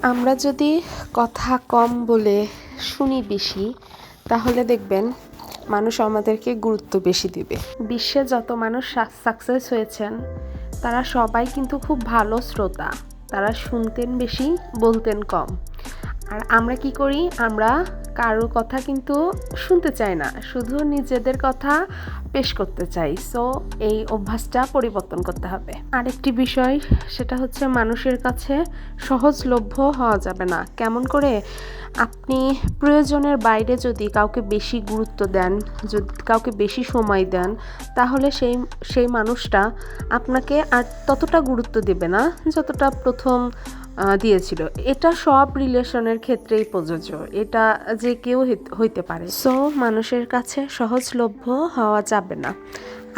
আমরা যদি কথা কম বলে শুনি বেশি, তাহলে দেখবেন মানুষ আমাদেরকে গুরুত্ব বেশি দিবে। বিশ্বে যত মানুষ সাকসেস হয়েছেন তারা সবাই কিন্তু খুব ভালো শ্রোতা। তারা শুনতেন বেশি, বলতেন কম। আর আমরা কি করি? আমরা কারোর কথা কিন্তু শুনতে চাই না, শুধু নিজেদের কথা পেশ করতে চাই। সো এই অভ্যাসটা পরিবর্তন করতে হবে। আরেকটি বিষয়, সেটা হচ্ছে মানুষের কাছে সহজলভ্য হওয়া যাবে না। কেমন করে? আপনি প্রয়োজনের বাইরে যদি কাউকে বেশি গুরুত্ব দেন, যদি কাউকে বেশি সময় দেন, তাহলে সেই মানুষটা আপনাকে আর ততটা গুরুত্ব দেবে না যতটা প্রথম দিয়েছিল। এটা সব রিলেশনের ক্ষেত্রেই প্রযোজ্য, এটা যে কেউ হইতে পারে। সো মানুষের কাছে সহজলভ্য হওয়া যাবে না।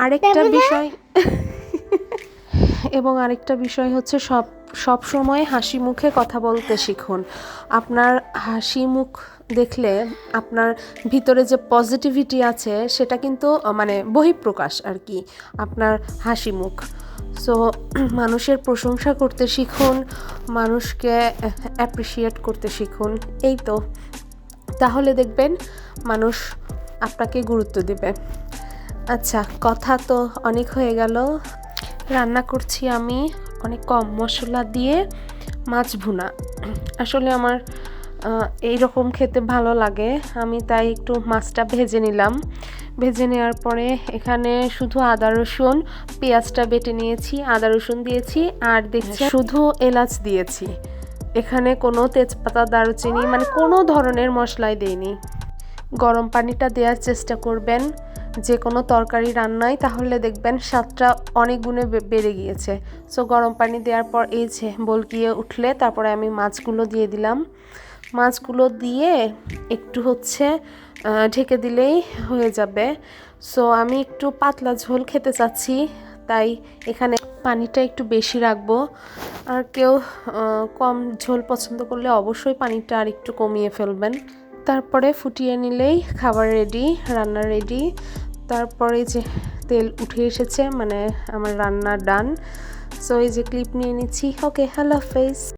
আরেকটা বিষয় এবং আরেকটা বিষয় হচ্ছে সব সময় হাসি মুখে কথা বলতে শিখুন। আপনার হাসি মুখ দেখলে আপনার ভিতরে যে পজিটিভিটি আছে সেটা কিন্তু মানে বহিঃপ্রকাশ আর কি, আপনার হাসি মুখ। সো মানুষের প্রশংসা করতে শিখুন, মানুষকে অ্যাপ্রিসিয়েট করতে শিখুন। এই তো, তাহলে দেখবেন মানুষ আপনাকে গুরুত্ব দেবে। আচ্ছা, কথা তো অনেক হয়ে গেল। রান্না করছি আমি অনেক কম মশলা দিয়ে মাছ ভুনা। আসলে আমার এই রকম খেতে ভালো লাগে, আমি তাই একটু মাছটা ভেজে নিলাম। ভেজে নেওয়ার পরে এখানে শুধু আদা রসুন পেঁয়াজটা বেটে নিয়েছি, আদা রসুন দিয়েছি, আর দেখছি শুধু এলাচ দিয়েছি। এখানে কোনো তেজপাতা, দারুচিনি মানে কোনো ধরনের মশলাই দেইনি। গরম পানিটা দেওয়ার চেষ্টা করবেন যে কোনো তরকারি রান্নায়, তাহলে দেখবেন স্বাদটা অনেক গুণে বেড়ে গিয়েছে। সো গরম পানি দেওয়ার পর এই যে বলকিয়ে উঠলে তারপরে আমি মাছগুলো দিয়ে দিলাম। মাছগুলো দিয়ে একটু ঢেকে দিলেই হয়ে যাবে। সো আমি একটু পাতলা ঝোল খেতে চাচ্ছি, তাই এখানে পানিটা একটু বেশি রাখবো। আর কেউ কম ঝোল পছন্দ করলে অবশ্যই পানিটা আর একটু কমিয়ে ফেলবেন। তারপরে ফুটিয়ে নিলেই খাবার রেডি, রান্না রেডি। তারপরে যে তেল উঠে এসেছে, মানে আমার রান্না ডান। সো এই যে ক্লিপ নিয়ে নিচ্ছি। ওকে, আল্লাহ হাফেজ।